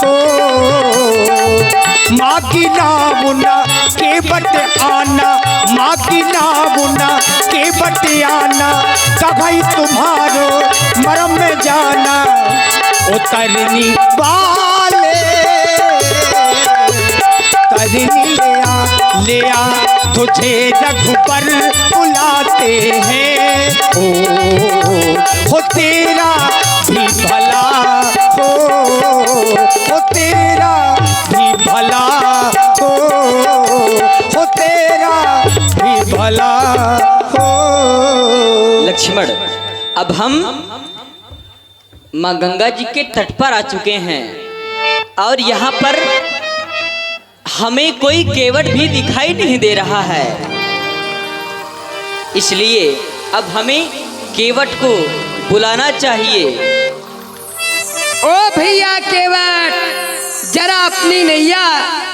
हो माँ की नामुना के बट आना, माँ की नामुना के बट आना, कभी तुम्हारो मरम में जाना उतरनी वाले तरनी ले आ तुझे रघुबर बुलाते हैं। हो तेरा भी भला हो तेरा भी भला हो तेरा भी भला हो। लक्ष्मण, अब हम माँ गंगा जी के तट पर आ चुके हैं और यहाँ पर हमें कोई केवट भी दिखाई नहीं दे रहा है, इसलिए अब हमें केवट को बुलाना चाहिए। ओ भैया केवट, जरा अपनी नैया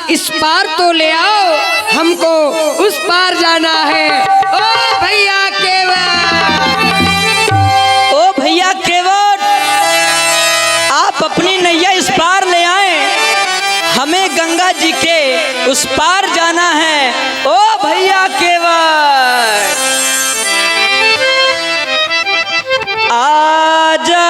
इस पार तो ले आओ, हमको उस पार जाना है। ओ भैया केवट, ओ भैया केवट, आप अपनी नैया इस पार ले आए, हमें गंगा जी के उस पार जाना है। ओ भैया केवट, आजा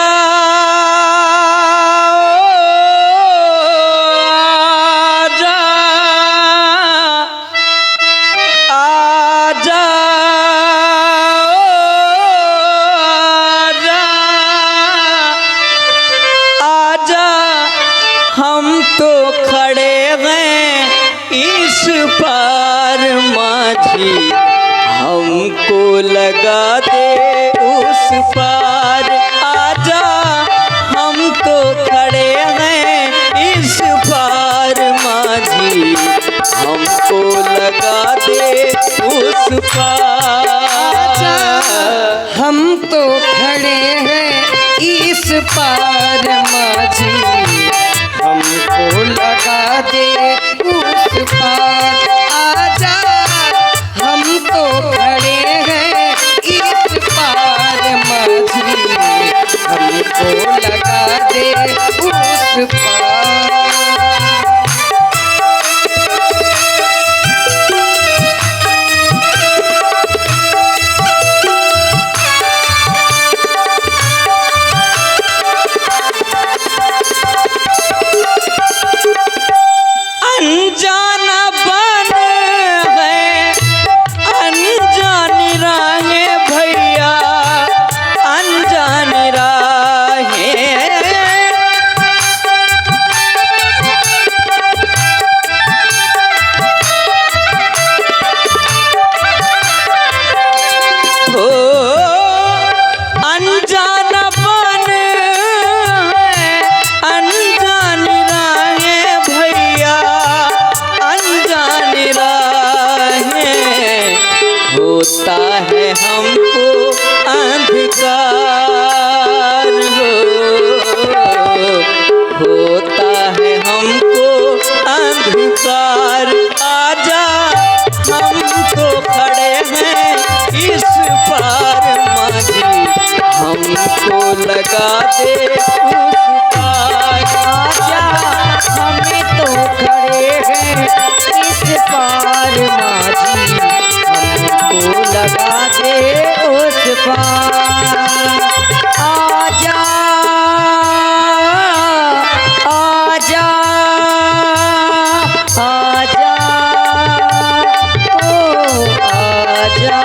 हमको लगा दे उस पार, आजा हम तो खड़े हैं इस पार माझी, हमको लगा दे उस पार। हम तो खड़े हैं इस पार माझी, हमको लगा दे उस पार। आजा हम तो खड़े हैं इस पार माझी, हमको लगा दे उस पार। होता है हमको अंधकार होता है हमको अंधकार, आजा हम तो खड़े हैं इस पार माझी, हमको लगा दे उस पार। आजा हमें तो खड़े हैं इस पार माझी, हमको लगा दे उस पार। आजा आजा आजा ओ आजा।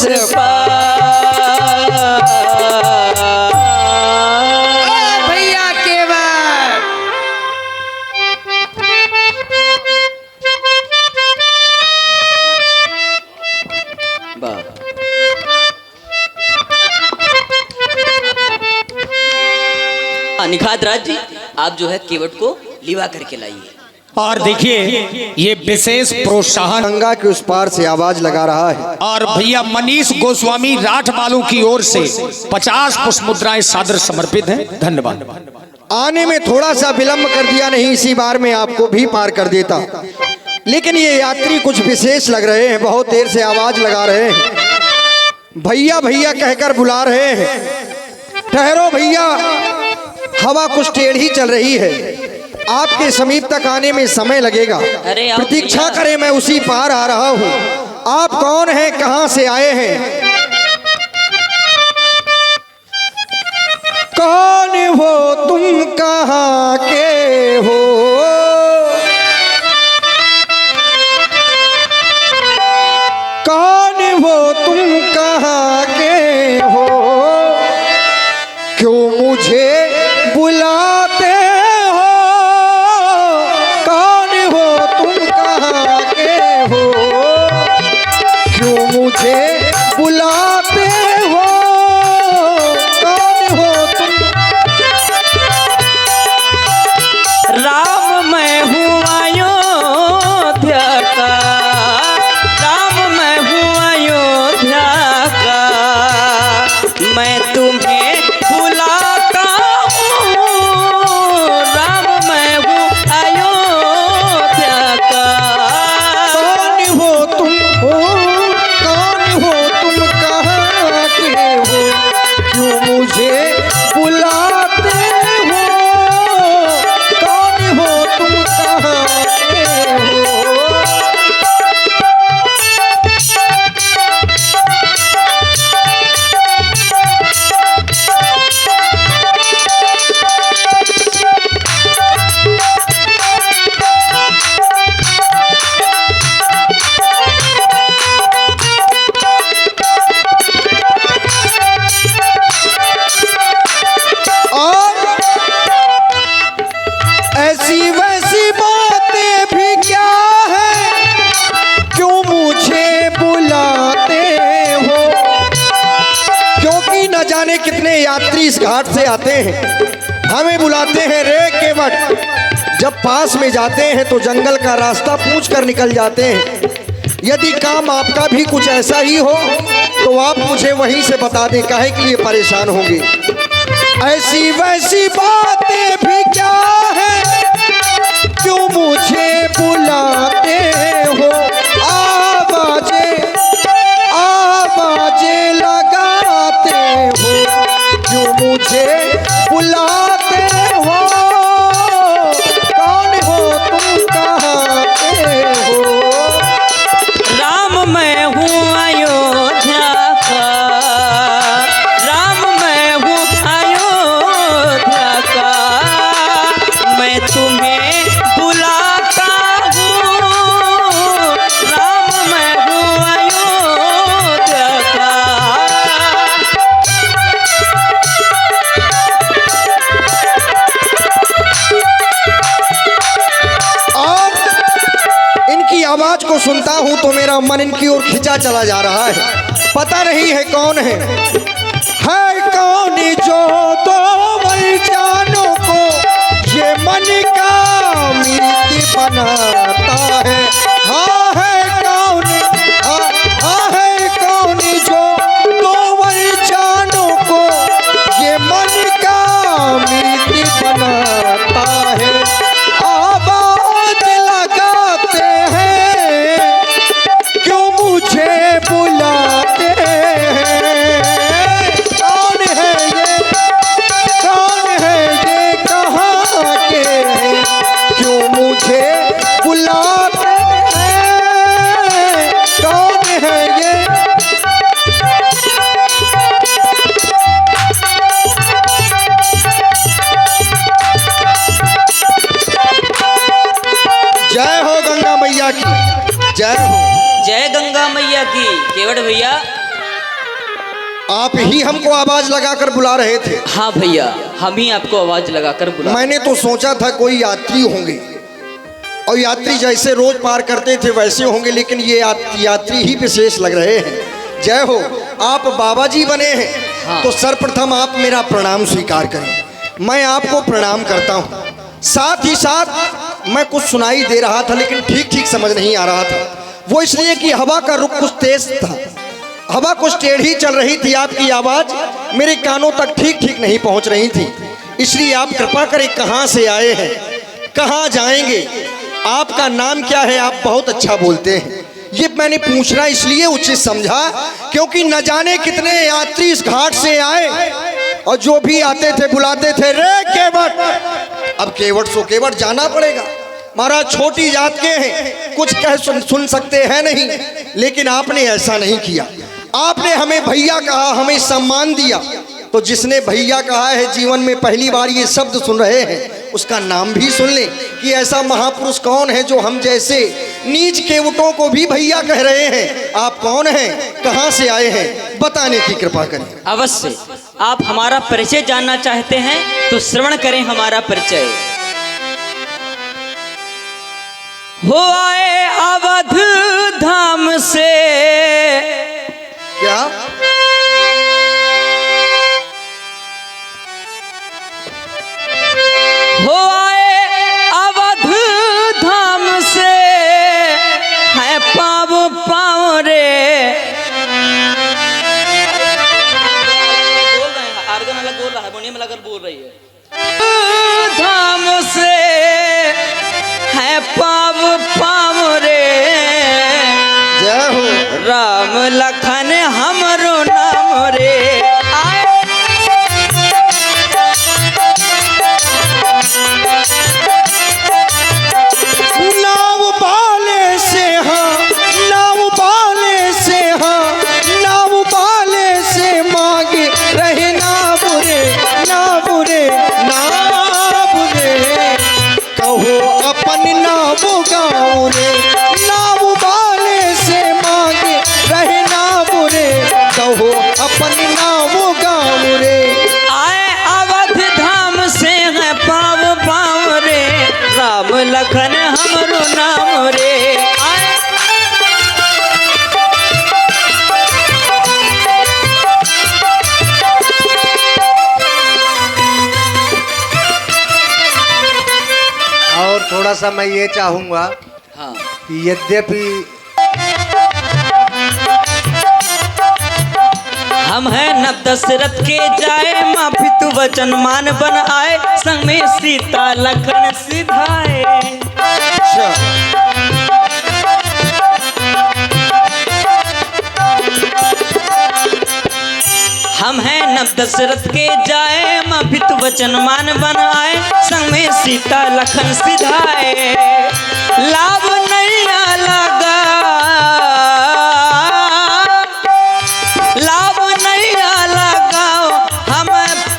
ओ भैया केवट निखात राज जी, आप जो है केवट को लिवा करके लाइए। और देखिए ये विशेष प्रोत्साहन गंगा के उस पार से आवाज लगा रहा है। और भैया मनीष गोस्वामी राठ बालू की ओर से 50 पुष्प मुद्राएं सादर समर्पित हैं। धन्यवाद। आने में थोड़ा सा विलंब कर दिया, नहीं इसी बार में आपको भी पार कर देता, लेकिन ये यात्री कुछ विशेष लग रहे हैं, बहुत देर से आवाज लगा रहे हैं, भैया भैया कहकर बुला रहे हैं। ठहरो भैया, हवा कुछ टेढ़ी चल रही है, आपके समीप तक आने में समय लगेगा। अरे आओ प्रतीक्षा भैया। करें, मैं उसी पार आ रहा हूँ। आप कौन हैं, कहाँ से आए हैं? कौन हो तुम, कहाँ के हो? कौन हो तुम, कहाँ के हो? क्यों मुझे बुलाते हो? कौन हो तुम, कहाँ के हो? क्यों मुझे बुलाते हो? कौन हो तुम? राम मैं हूँ अयोध्या का, राम मैं हूँ अयोध्या का, मैं तुम्हें बुलाता हूँ। राम मैं हूँ अयोध्या का। कौन हो तुम हो? कौन हो तुम, कहाँ के हो? क्यों मुझे बुलाते हो? कौन हो तुम, कहाँ के हो? और ऐसी वैसी बातें भी क्या है, क्यों मुझे बुलाते हो? क्योंकि न जाने कितने यात्री इस घाट से आते हैं, हमें बुलाते हैं रे केवट। जब पास में जाते हैं तो जंगल का रास्ता पूछ कर निकल जाते हैं। यदि काम आपका भी कुछ ऐसा ही हो तो आप मुझे वहीं से बता दें, काहे कि ये परेशान होंगे। ऐसी वैसी बातें भी क्या है, क्यों मुझे बुलाते हो? आवाजें आवाजें लगाते हो, क्यों मुझे बुलाते हो? कौन हो तुम, कहाँ के हो? राम मैं हूँ अयोध्या का, राम मैं हूँ अयोध्या का, मैं तुम्हें बुलाता हूँ। राम मैं हूँ अयोध्या का। और इनकी आवाज को सुनता हूं तो मेरा मन इनकी ओर खिंचा चला जा रहा है। पता नहीं है कौन है कौन जो दो जानो को ये मन का मीत बनाता है। हाँ है कौन, हाँ है कौन जो दो जानो को ये मन का मीत बनाता है। आवाज लगाते हैं, क्यों मुझे बुलाते हैं? कौन है ये, कौन है ये, कहाँ के हैं? क्यों मुझे बुलाते हैं? कौन है ये? जय हो गंगा मैया की, जय हो। जय गंगा मैया की। केवट भैया आप ही हमको आवाज लगाकर बुला रहे थे। हाँ भैया, हम ही आपको आवाज लगाकर बुला। मैंने तो सोचा था कोई यात्री होंगे और यात्री जैसे रोज पार करते थे वैसे होंगे, लेकिन ये यात्री ही विशेष लग रहे हैं। जय हो, आप बाबा जी बने हैं। हाँ। तो सर्वप्रथम आप मेरा प्रणाम स्वीकार करें। मैं आपको प्रणाम करता हूँ। साथ ही साथ मैं कुछ सुनाई दे रहा था लेकिन ठीक ठीक समझ नहीं आ रहा था। वो इसलिए कि हवा का रुख कुछ तेज था, हवा कुछ टेढ़ी चल रही थी, आपकी आवाज मेरे कानों तक ठीक ठीक नहीं पहुंच रही थी। इसलिए आप कृपा करें, कहाँ से आए हैं, कहाँ जाएंगे, आपका नाम क्या है? आप बहुत अच्छा बोलते हैं। ये मैंने पूछना इसलिए उचित समझा क्योंकि न जाने कितने यात्री इस घाट से आए और जो भी आते थे बुलाते थे रे केवट। अब केवट सो केवट जाना पड़ेगा। महाराज छोटी जात के हैं, कुछ कह सुन सकते हैं नहीं, लेकिन आपने ऐसा नहीं किया। आपने हमें भैया कहा, हमें सम्मान दिया। तो जिसने भैया कहा है, जीवन में पहली बार ये शब्द सुन रहे हैं, उसका नाम भी सुन लें कि ऐसा महापुरुष कौन है जो हम जैसे नीच केवटों को भी भैया कह रहे हैं। आप कौन हैं, कहाँ से आए हैं, बताने की कृपा करें। अवश्य, आप हमारा परिचय जानना चाहते हैं तो श्रवण करें हमारा परिचय। हो आए अवध धाम से। क्या? हो आए अवध धाम से, है पाव पाव रे। बोल रहे हैं, आर्गन अलग बोल रहा है, हारमोनियम अलग बोल रही है। धाम से है पाव पाव रे। जय हो। राम लखन हमरो नाम रे। नाव बाले से हाँ, नाव बाले से हाँ, नाव बाले से मांगे रहे ना बुरे, ना बुरे, ना बुरे। कहो अपन नाव गाँव रे, नाव बाले से मांगे रहे ना बुरे। कहो अपन नाव गाँव रे। आए अवध धाम से है पाव पाव रे। राम लखन हमरो नाम रे। आए और थोड़ा सा मैं ये चाहूँगा हाँ। कि यद्यपि हम हैं नव दशरथ के जाए, माँ पितु वचन मान बन आए, संग में सीता लखन सिधाए। अच्छा, हम हैं नव दशरथ के जाए, माँ पितु वचन मान बन आए, संग में सीता लखन सिधाए। लाभ नैया लगा, लाभ नैया लगाओ हम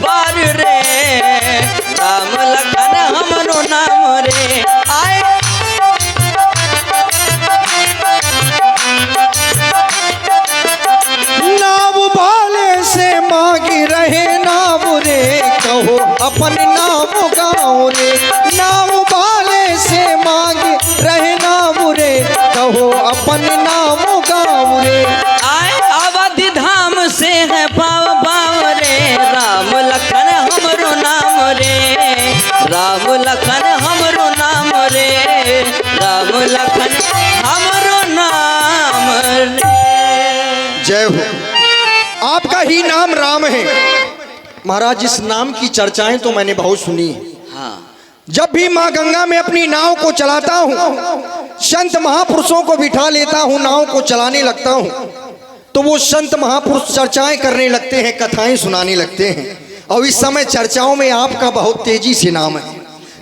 पार रे। राम लखन हमरो नाम रे। आए नाव बाले से मांगी रहे नाव रे। कहो अपन नाम गाँव रे, नाव बाले से मांगी रहे नाव रे। कहो अपन नाम गाँव रे। आए अवधि धाम से है पाव पाव रे। राम लखन हमरो नाम रे। राम लखन हमरो नाम रे। राम लखन हमरो नाम रे। जय हो। आपका ही नाम राम है। महाराज, इस नाम की चर्चाएं तो मैंने बहुत सुनी है। हाँ। जब भी माँ गंगा में अपनी नाव को चलाता हूँ, संत महापुरुषों को बिठा लेता हूँ, नाव को चलाने लगता हूँ, तो वो संत महापुरुष चर्चाएं करने लगते हैं, कथाएं सुनाने लगते हैं। और इस समय चर्चाओं में आपका बहुत तेजी से नाम है।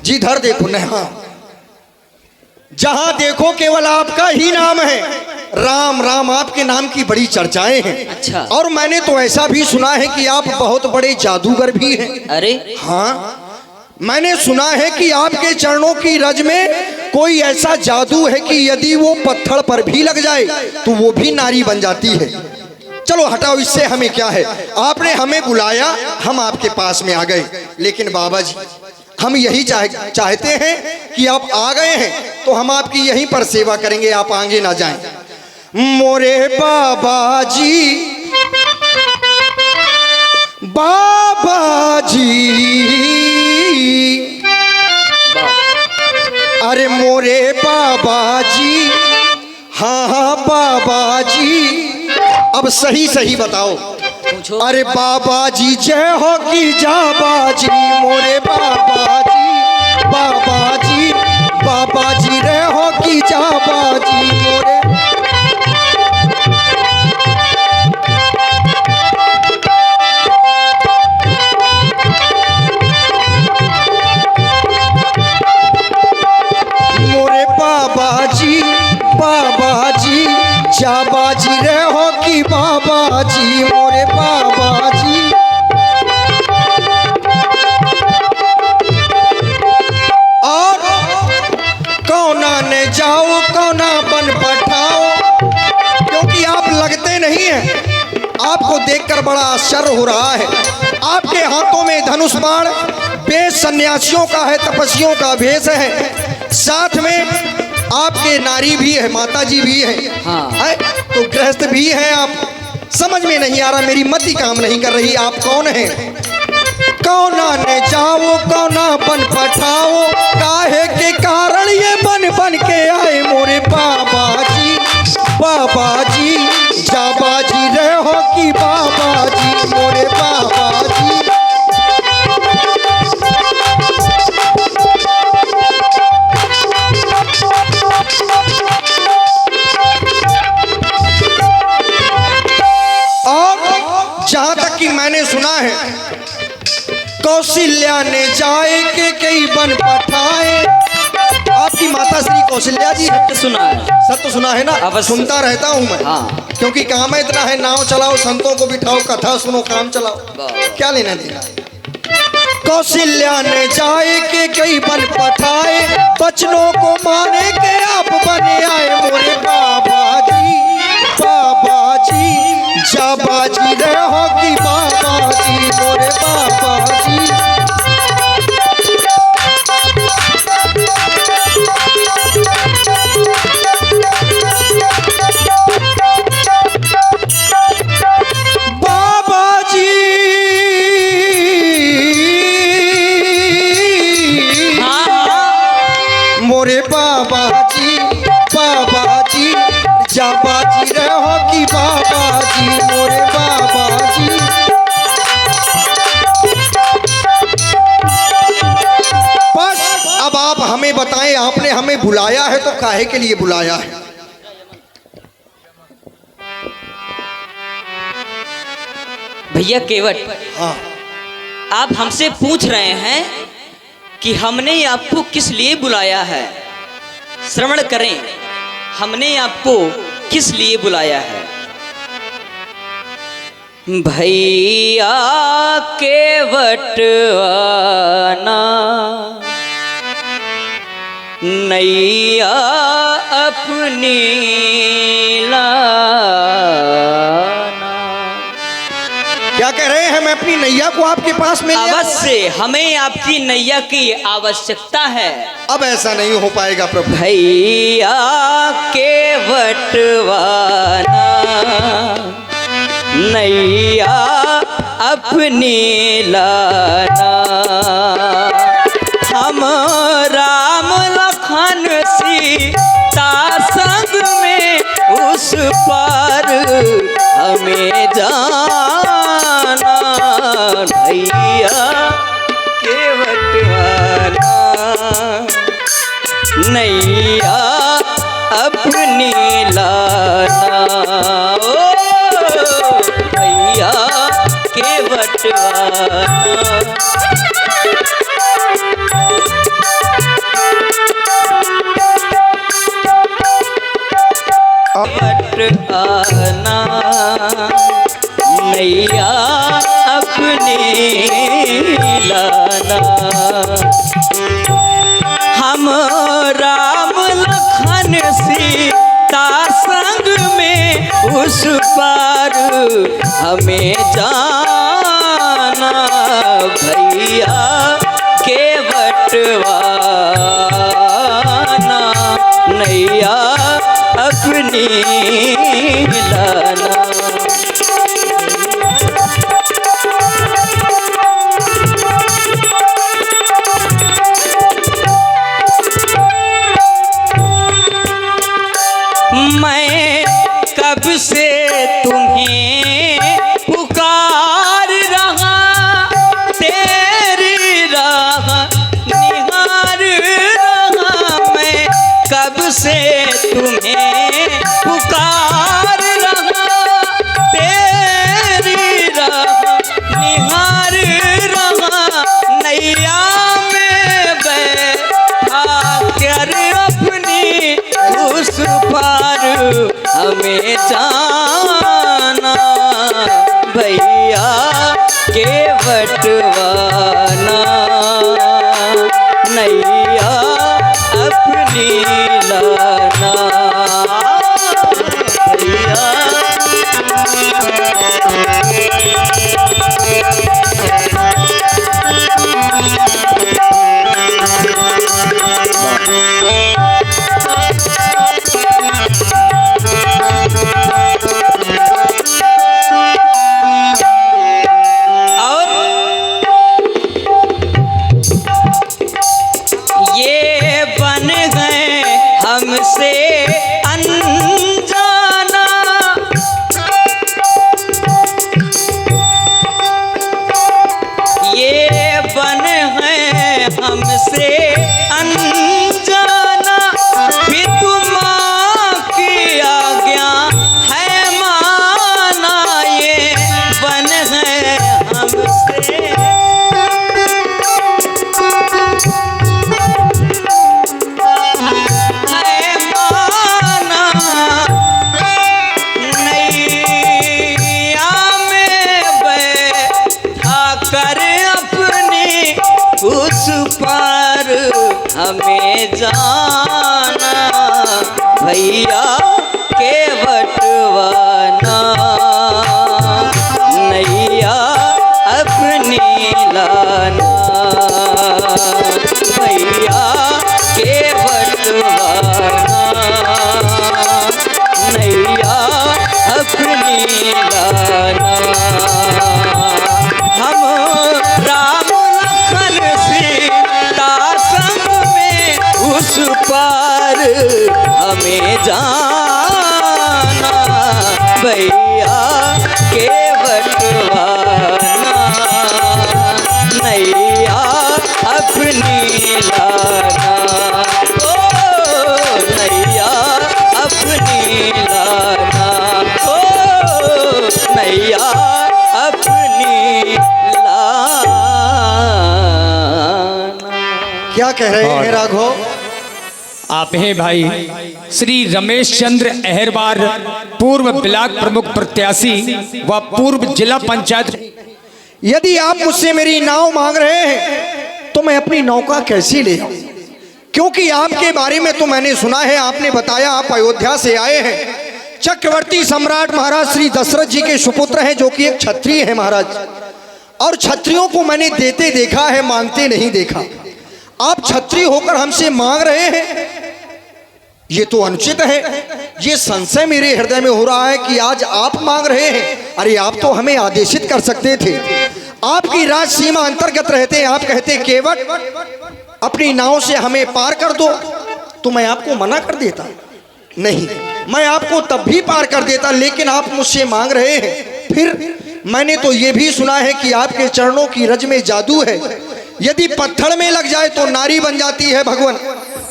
जिधर देखो नहा, जहां देखो केवल आपका ही नाम है। राम राम, आपके नाम की बड़ी चर्चाएं हैं। अच्छा। और मैंने तो ऐसा भी सुना है कि आप बहुत बड़े जादूगर भी हैं। अरे हाँ, मैंने सुना है कि आपके चरणों की रज में कोई ऐसा जादू है कि यदि वो पत्थर पर भी लग जाए तो वो भी नारी बन जाती है। चलो हटाओ, इससे हमें क्या है। आपने हमें बुलाया, हम आपके पास में आ गए। लेकिन बाबा जी, हम यही चाहते हैं कि आप आ गए हैं तो हम आपकी यहीं पर सेवा करेंगे, आप आगे ना जाएं। मोरे बाबा जी, बाबा जी, अरे मोरे बाबा जी, हाँ हाँ बाबा जी, अब सही सही बताओ। अरे बाबा जी जय हो की जाबा जी, मोरे बाबा जी, बाबा जी, बाबा जी रे हो की जाबा जी मोरे। मोरे बाबा जी, बाबा जी, जाबा जी रे हो की बाबा जी मोरे बाबा जी। और कौना ने जाओ, कौना बन पठाओ, क्योंकि आप लगते नहीं हैं। आपको देखकर बड़ा आश्चर्य हो रहा है। आपके हाथों में धनुष बाण, वेश सन्यासियों का है, तपस्वियों का भेष है, साथ में आपके नारी भी है, माता जी भी है, है तो गृहस्थ भी है। आप समझ में नहीं आ रहा, मेरी मति काम नहीं कर रही, आप कौन हैं? कौना ने जाओ, कौना बन पठाओ, काहे के कारण ये बन बन के आए मोरे बाबा जी, बाबा जी, जाबा जी रहो की बाबा जी मोरे बाबा जी। और जहां तक कि मैंने सुना है, कौशल्या ने जाए के कई बन पठाए। आपकी माता श्री कौशल्या जी, सत्य सुना है, सत्य सुना है ना? अवश्य। सुनता रहता हूं मैं, क्योंकि काम इतना है, नाव चलाओ, संतों को बिठाओ, कथा सुनो, काम चलाओ, क्या लेना देना। कौशल्या ने जाए के कई बन पठाए, बचनों को माने के आप बने आए मोरे बाबा जी, बाबा जी, जाबा जी रहो की बाबा जी मोरे बाबा जी। बाबा जी, मोरे बाबा जी, बाबा जी, जाबा जी रहो की बाबा जी मोरे बाबा जी। बस अब आप हमें बताएं, आपने हमें बुलाया है तो काहे के लिए बुलाया है? भैया केवट, हाँ, आप हमसे पूछ रहे हैं कि हमने आपको किस लिए बुलाया है। श्रवण करें, हमने आपको किस लिए बुलाया है। भैया केवटवाना, नैया अपनी लाना। क्या कह रहे हैं? मैं अपनी नैया को आपके पास में ले आऊं? अवश्य, हमें आपकी नैया की आवश्यकता है। अब ऐसा नहीं हो पाएगा प्रभु। भैया केवटवाना, नैया अपनी लाना। हम राम लखन सीता संग में उस पार हमें जाना। भैया केवटवाना, नैया अपनी लाना। ओ भैया केवटवाना। आना नैया अपनी लाना। हम राम लखन सीता संग में उस उस पार हमें जाना भैया के बटवाना नैया अपनी लाना। मैं कब से तुम्हें पुकार रहा तेरी राह निहार रहा। मैं कब से तुम्हें पुकार रहा तेरी राह निहार रहा। नैया में बैठा कर अपनी उस पार हमें जाना भैया के बटवाना नैया अपनी लाना भैया। हमसे अनजाना ये बन है हमसे अनजाना भी तुम की आज्ञा है माना। ये बन है हमसे उस पार हमें जाना भैया के बटवाना नैया अपनी लाना भैया के बटवाना नैया अपनी लाना। हम राम उस पार हमें जाना भैया के बटवाना नैया अपनी लाना। ओ नैया अपनी लाना ओ नैया अपनी लाना। क्या कह रहे हैं राघव? आप हैं भाई श्री रमेश चंद्र अहरवार, पूर्व ब्लॉक प्रमुख प्रत्याशी व पूर्व जिला पंचायत। यदि आप मुझसे मेरी नाव मांग रहे हैं तो मैं अपनी नौका कैसे ले आऊं? क्योंकि आपके बारे में तो मैंने सुना है, आपने बताया आप अयोध्या से आए हैं। चक्रवर्ती सम्राट महाराज श्री दशरथ जी के सुपुत्र हैं, जो कि एक क्षत्रिय है महाराज। और क्षत्रियों को मैंने देते देखा है, मांगते नहीं देखा। आप क्षत्रिय होकर हमसे मांग रहे हैं, ये तो अनुचित है। ये संशय मेरे हृदय में हो रहा है कि आज आप मांग रहे हैं। अरे आप तो हमें आदेशित कर सकते थे, आपकी राज सीमा अंतर्गत रहते। आप कहते केवट अपनी नाव से हमें पार कर दो, तो मैं आपको मना कर देता। नहीं, मैं आपको तब भी पार कर देता, लेकिन आप मुझसे मांग रहे हैं। फिर मैंने तो ये भी सुना है कि आपके चरणों की रज में जादू है। यदि पत्थर में लग जाए तो नारी बन जाती है भगवान।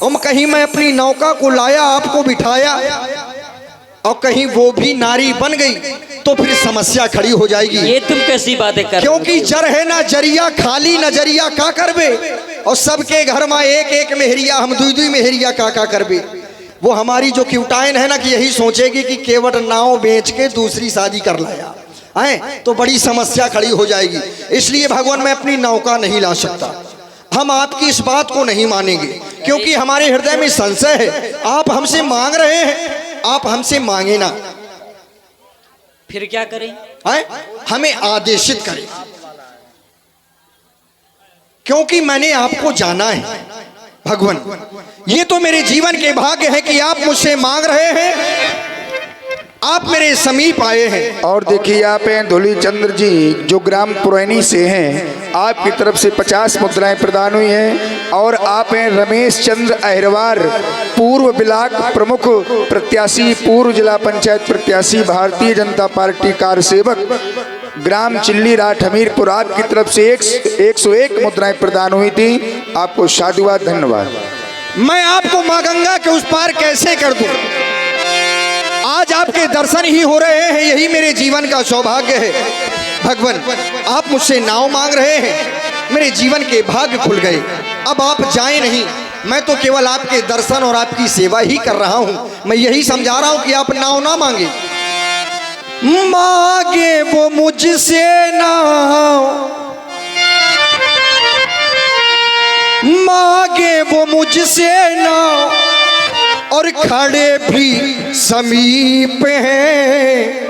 और कहीं मैं अपनी नौका को लाया, आपको बिठाया, और कहीं वो भी नारी बन गई, तो फिर समस्या खड़ी हो जाएगी। ये तुम कैसी बातें कर? क्योंकि जर है ना जरिया, खाली नजरिया का करबे। और सबके घर में एक एक मेहरिया, हम दुई दुई मेहरिया का करबे। वो हमारी जो क्यूटाइन है ना, कि यही सोचेगी कि केवट नाव बेच के दूसरी शादी कर लाया है, तो बड़ी समस्या खड़ी हो जाएगी। इसलिए भगवान मैं अपनी नौका नहीं ला सकता। हम आपकी इस बात को नहीं मानेंगे, क्योंकि हमारे हृदय में संशय है। आप हमसे मांग रहे हैं, आप हमसे मांगे ना। फिर क्या करें? हैं? हमें आदेशित करें, क्योंकि मैंने आपको जाना है भगवान। ये तो मेरे जीवन के भाग्य है कि आप मुझसे मांग रहे हैं, आप मेरे समीप आए हैं। और देखिए आप हैं धोली चंद्र जी जो ग्राम पुरैनी से हैं, आपकी तरफ से 50 मुद्राएं प्रदान हुई हैं। और आप हैं रमेश चंद्र अहिरवार, पूर्व ब्लॉक प्रमुख प्रत्याशी, पूर्व जिला पंचायत प्रत्याशी, भारतीय जनता पार्टी कार्य सेवक, ग्राम चिल्ली राठ हमीरपुर। आपकी तरफ से 101 मुद्राएं प्रदान हुई थी। आपको साधुवाद, धन्यवाद। मैं आपको माँ गंगा के उस पार कैसे कर दूं? आज आपके दर्शन ही हो रहे हैं, यही मेरे जीवन का सौभाग्य है भगवान। आप मुझसे नाव मांग रहे हैं, मेरे जीवन के भाग्य खुल गए। अब आप जाएं नहीं, मैं तो केवल आपके दर्शन और आपकी सेवा ही कर रहा हूं। मैं यही समझा रहा हूं कि आप नाव ना मांगे। मांगे वो मुझसे नाव, मांगे वो मुझसे नाव, और खड़े भी समीप हैं।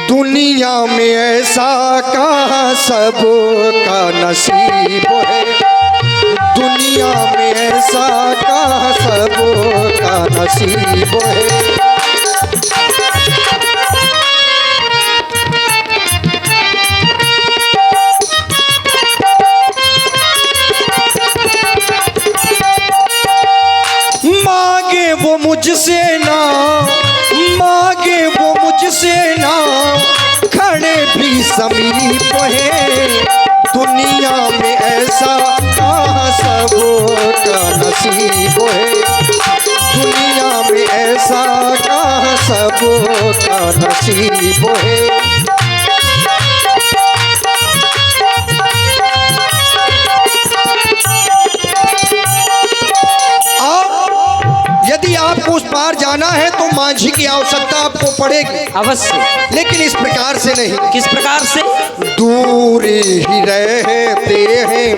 दुनिया में ऐसा कहाँ सबका नसीब है, दुनिया में ऐसा कहाँ सबका नसीब है। मांगे वो मुझसे ना, मांगे वो मुझसे ना, खड़े भी समीप है। दुनिया में ऐसा कहाँ सबका नसीब है, दुनिया में ऐसा कहाँ सबका नसीब है। यदि आपको उस पार जाना है तो मांझी की आवश्यकता आपको पड़ेगी अवश्य, लेकिन इस प्रकार से नहीं। किस प्रकार से? दूर ही रहते हैं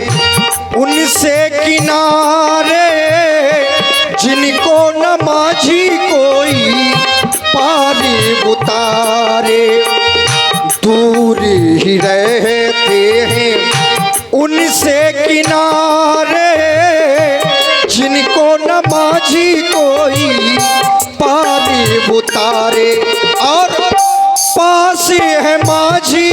उनसे किनारे, जिनको न मांझी कोई पारी उतारे। दूर ही रहते हैं उनसे किनारे, जिनको न मांझी कोई पारी उतारे। और पास है मांझी,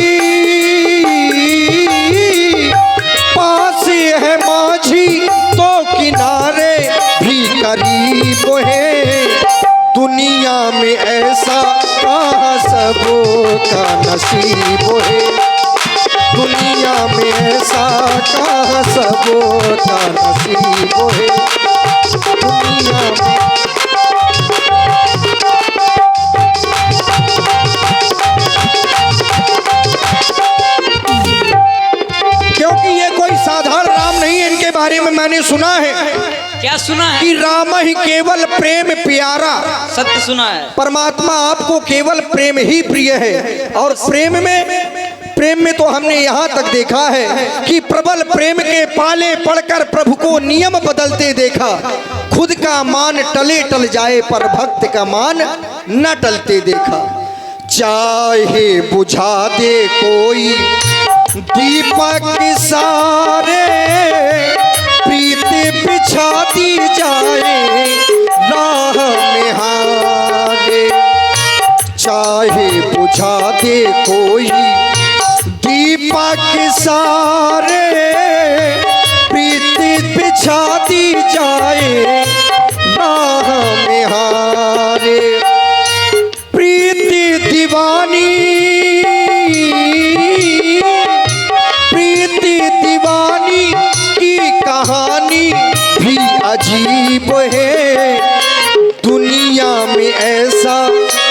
पास है मांझी तो किनारे भी करीब है। दुनिया में ऐसा कहाँ सबका नसीब है, दुनिया में ऐसा कहाँ सबका नसीब है। दुनिया में क्योंकि ये कोई साधारण राम नहीं है, इनके बारे में मैंने सुना है। क्या सुना है? कि राम ही केवल प्रेम प्यारा। सत्य सुना है। परमात्मा आपको केवल प्रेम ही प्रिय है। और प्रेम में तो हमने यहाँ तक देखा है कि प्रबल प्रेम के पाले पड़कर प्रभु को नियम बदलते देखा। खुद का मान टले टल जाए पर भक्त का मान न टलते देखा। चाहे बुझा दे कोई दीपक सारे, प्रीति बिछा दी जाए राह में हारे। चाहे बुझा दे कोई दीपक सारे, प्रीति बिछा दी जाए राह में हारे। प्रीति दीवानी, प्रीति दीवानी की कहानी भी अजीब है। दुनिया में ऐसा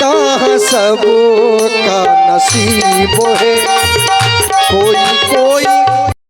कहाँ सबका नसीब है। कोई कोई